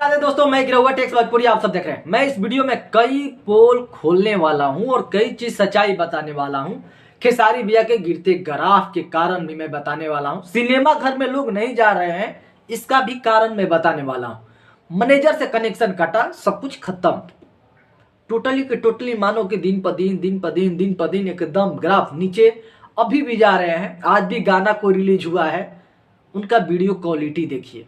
दोस्तों, मैं गिरहुआ टेक्स भोजपुरी आप सब देख रहे हैं। मैं इस वीडियो में कई पोल खोलने वाला हूं और कई चीज सच्चाई बताने वाला हूं। खेसारी भैया के गिरते ग्राफ के कारण भी मैं बताने वाला हूं। सिनेमा घर में लोग नहीं जा रहे हैं, इसका भी कारण मैं बताने वाला हूं। मैनेजर से कनेक्शन कटा, सब कुछ खत्म। टोटली के टोटली मानो कि दिन पर दिन एकदम ग्राफ नीचे अभी भी जा रहे हैं। आज भी गाना को रिलीज हुआ है, उनका वीडियो क्वालिटी देखिए,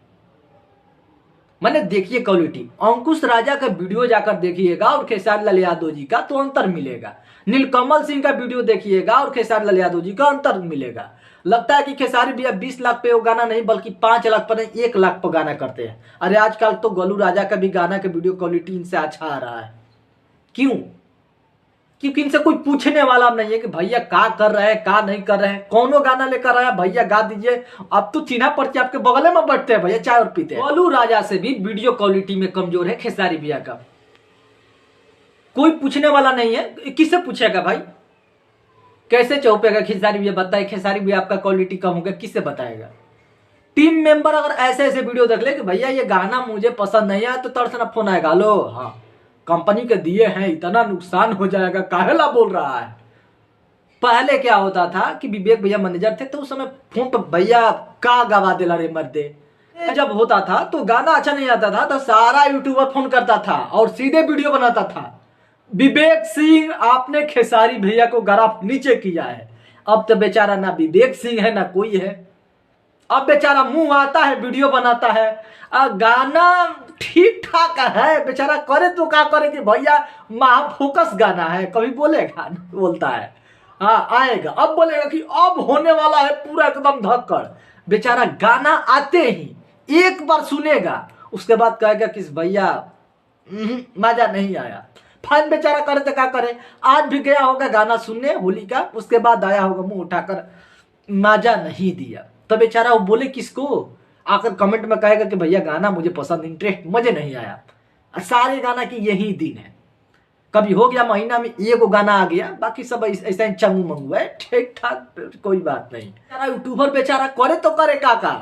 मैंने देखिए क्वालिटी। अंकुश राजा का वीडियो जाकर देखिएगा और खेसारी लाल यादव जी का तो अंतर मिलेगा। नीलकमल सिंह का वीडियो देखिएगा और खेसारी लाल यादव जी का अंतर मिलेगा। लगता है कि खेसारी भैया 20 लाख पे वो गाना नहीं बल्कि 5 लाख पर नहीं 1 लाख पर गाना करते हैं। अरे आजकल तो गोलू राजा का भी गाना का वीडियो क्वालिटी इनसे अच्छा आ रहा है। क्यों? क्योंकि इनसे कोई पूछने वाला नहीं है कि भैया का कर रहे हैं का नहीं कर रहे हैं। कौनो गाना लेकर आया भैया गा दीजिए, अब तो चिन्हा पर्ची आपके बगल में बैठते हैं भैया, चाय और पीते हैं। गोलू राजा से भी वीडियो क्वालिटी में कमजोर है खेसारी भैया का। कोई पूछने वाला नहीं है, किससे पूछेगा भाई? कैसे चौपेगा खेसारी भैया? बताए खेसारी भैया आपका क्वालिटी कम हो गया, किससे बताएगा? टीम मेंबर अगर ऐसे ऐसे वीडियो देख ले कि भैया ये गाना मुझे पसंद नहीं है, तो तरसना फोन आएगा, लो हाँ कंपनी के दिए हैं, इतना नुकसान हो जाएगा, काहेला बोल रहा है। पहले क्या होता था कि विवेक भैया मैनेजर थे तो उस समय फोन पर भैया का गवा दिला रे मर्दे। जब होता था तो गाना अच्छा नहीं आता था तो सारा यूट्यूबर फोन करता था और सीधे वीडियो बनाता था। विवेक सिंह आपने खेसारी भैया को ग्राफ नीचे किया है। अब तो बेचारा ना विवेक सिंह है ना कोई है। अब बेचारा मुंह आता है वीडियो बनाता है, गाना ठीक ठाक है, बेचारा करे तो क्या करे कि भैया महाफोकस गाना है, कभी बोलेगा बोलता है हाँ आएगा, अब बोलेगा कि अब होने वाला है पूरा एकदम धक्कड़। बेचारा गाना आते ही एक बार सुनेगा, उसके बाद कहेगा कि भैया मजा नहीं आया। फाइन बेचारा करे तो क्या करे। आज भी गया होगा गाना सुनने होली का, उसके बाद आया होगा मुंह उठाकर मजा नहीं दिया, तो बेचारा वो बोले किसको? आकर कमेंट में कहेगा कि भैया गाना मुझे पसंद, इंटरेस्ट मुझे नहीं आया। सारे गाना की यही दिन है। कभी हो गया महीना में एगो गाना आ गया, बाकी सब ऐसा चंगू मंगू है, ठीक ठाक, कोई बात नहीं। बेचारा यूट्यूबर बेचारा करे तो करे काका,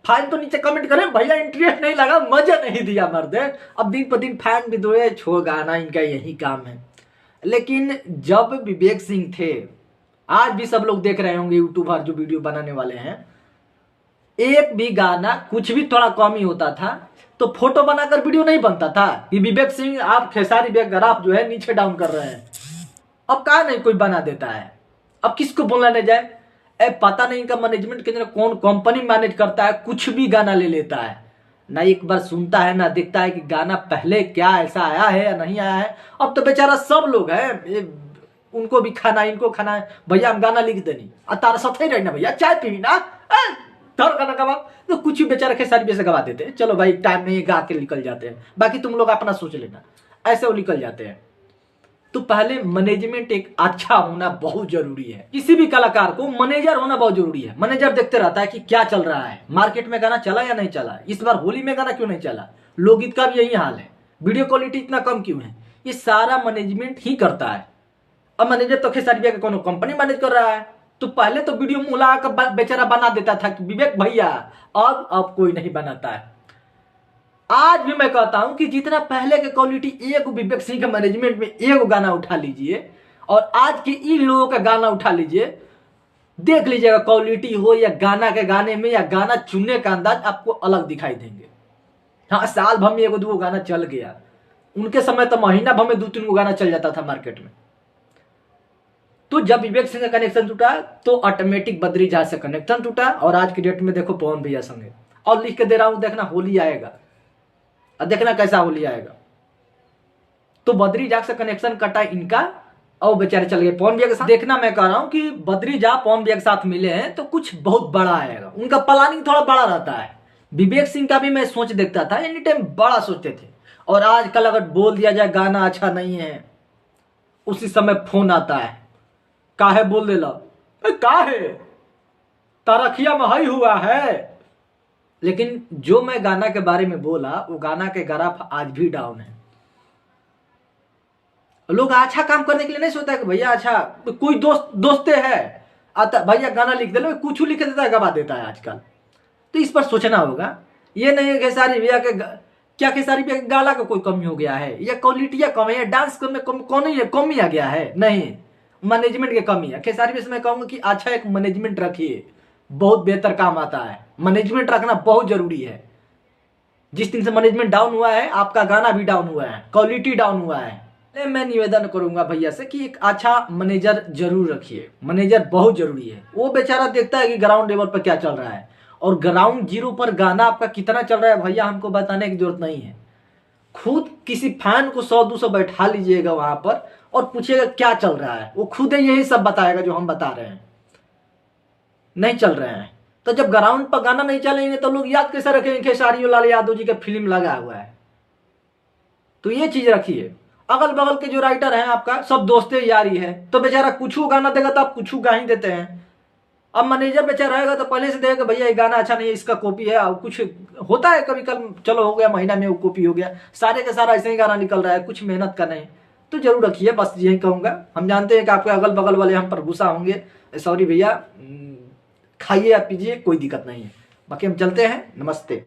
फाइन तो नीचे कमेंट करे भैया इंटरेस्ट नहीं लगा, मजा नहीं दिया मर्दे। अब दिन पर दिन फैन भी दो छोड़, गाना इनका यही काम है। लेकिन जब विवेक सिंह थे, आज भी सब लोग देख रहे होंगे यूट्यूबर जो वीडियो बनाने वाले हैं, एक भी गाना कुछ भी थोड़ा कम ही होता था तो फोटो बनाकर वीडियो नहीं बनता था कि विवेक सिंह आप खेसारी भैया ग्राफ जो है नीचे डाउन कर रहे हैं। अब कहा नहीं कोई बना देता है, अब किसको बोलना नहीं जाए। पता नहीं इनका मैनेजमेंट के अंदर कौन कंपनी मैनेज करता है, कुछ भी गाना ले लेता है, ना एक बार सुनता है ना देखता है कि गाना पहले क्या ऐसा आया है या नहीं आया है। अब तो बेचारा सब लोग है, उनको भी खाना है इनको खाना है, भैया हम गाना लिख देनी तारा साथ ही रहना, भैया चाय पी ना धर गाना गवा, तो कुछ भी बेचारा खेसारी भैया से गवा देते हैं। चलो भाई टाइम नहीं गा के निकल जाते हैं, बाकी तुम लोग अपना सोच लेना, ऐसे वो निकल जाते हैं। तो पहले मैनेजमेंट एक अच्छा होना बहुत जरूरी है। किसी भी कलाकार को मैनेजर होना बहुत जरूरी है। मैनेजर देखते रहता है कि क्या चल रहा है, मार्केट में गाना चला या नहीं चला, इस बार होली में गाना क्यों नहीं चला, लोकगीत का भी यही हाल है, वीडियो क्वालिटी इतना कम क्यों है, ये सारा मैनेजमेंट ही करता है। अब मैनेजर तो खेसारी भैया का कोनो कंपनी मैनेज कर रहा है, तो पहले तो वीडियो मुला कर बेचारा बना देता था कि विवेक भैया, अब कोई नहीं बनाता है। आज भी मैं कहता हूं कि जितना पहले के क्वालिटी, एक विवेक सिंह के मैनेजमेंट में एक गाना उठा लीजिए और आज के इन लोगों का गाना उठा लीजिए, देख लीजिएगा क्वालिटी हो या गाना के गाने में या गाना चुनने का अंदाज आपको अलग दिखाई देंगे। हाँ साल भर में 1-2 गाना चल गया, उनके समय तो महीना भर में 2-3 गाना चल जाता था मार्केट में। तो जब विवेक सिंह का कनेक्शन टूटा तो ऑटोमेटिक बद्री झा से कनेक्शन टूटा, और आज की डेट में देखो पवन भैया संगे। और लिख के दे रहा हूं, देखना होली आएगा, देखना कैसा होली आएगा। तो बद्री झा से कनेक्शन कटा इनका और बेचारे चल गए पवन भैया के साथ। देखना मैं कह रहा हूं कि बद्री झा पवन भैया के साथ मिले हैं तो कुछ बहुत बड़ा आएगा, उनका प्लानिंग थोड़ा बड़ा रहता है। विवेक सिंह का भी मैं सोच देखता था, एनी टाइम बड़ा सोचते थे, और आजकल अगर बोल दिया जाए गाना अच्छा नहीं है, उसी समय फोन आता है, काहे बोल दे ला, काहे तारखिया में हाई हुआ है। लेकिन जो मैं गाना के बारे में बोला, वो गाना के ग्राफ आज भी डाउन है। लोग अच्छा काम करने के लिए नहीं सोचता कि भैया अच्छा कोई दोस्ते है आता भैया गाना लिख दे, कुछ लिख देता है गवा देता है आजकल। तो इस पर सोचना होगा। ये नहीं है खेसारी भैया के क्या खेसारी भैया गाला का कोई कमी हो गया है, या क्वालिटियां कम है, या डांस में कमी आ गया है? नहीं, मैनेजमेंट की कमी है। खेसारी भैया से मैं कहूंगा कि अच्छा एक मैनेजमेंट रखिए, बहुत बेहतर काम आता है। मैनेजमेंट रखना बहुत जरूरी है। जिस दिन से मैनेजमेंट डाउन हुआ है, आपका गाना भी डाउन हुआ है, क्वालिटी डाउन हुआ है। मैं निवेदन करूंगा भैया से कि एक अच्छा मैनेजर जरूर रखिए। मैनेजर बहुत जरूरी है। वो बेचारा देखता है कि ग्राउंड लेवल पर क्या चल रहा है, और ग्राउंड जीरो पर गाना आपका कितना चल रहा है भैया हमको बताने की जरूरत नहीं है। खुद किसी फैन को 100-200 बैठा लीजिएगा वहां पर और पूछिएगा क्या चल रहा है, वो खुद ही यही सब बताएगा जो हम बता रहे हैं। नहीं चल रहे हैं तो जब ग्राउंड पर गाना नहीं चलेंगे तो लोग याद कैसे रखेंगे खेसारी लाल यादव जी का फिल्म लगा हुआ है? तो ये चीज रखिए। अगल बगल के जो राइटर हैं आपका सब दोस्ते यारी है, तो बेचारा कुछ गाना देगा तो आप कुछ गा ही देते हैं। अब मैनेजर बेचारा रहेगा तो पहले से देगा भैया ये गाना अच्छा नहीं है, इसका कॉपी है। और कुछ होता है कभी कल, चलो हो गया महीना में वो कॉपी हो गया, सारे का सारा ऐसे ही गाना निकल रहा है, कुछ मेहनत का नहीं। तो जरूर रखिए, बस यही कहूंगा। हम जानते हैं कि आपके अगल बगल वाले हम पर गुस्सा होंगे, सॉरी भैया, खाइए या पीजिए, कोई दिक्कत नहीं है। बाकी हम चलते हैं, नमस्ते।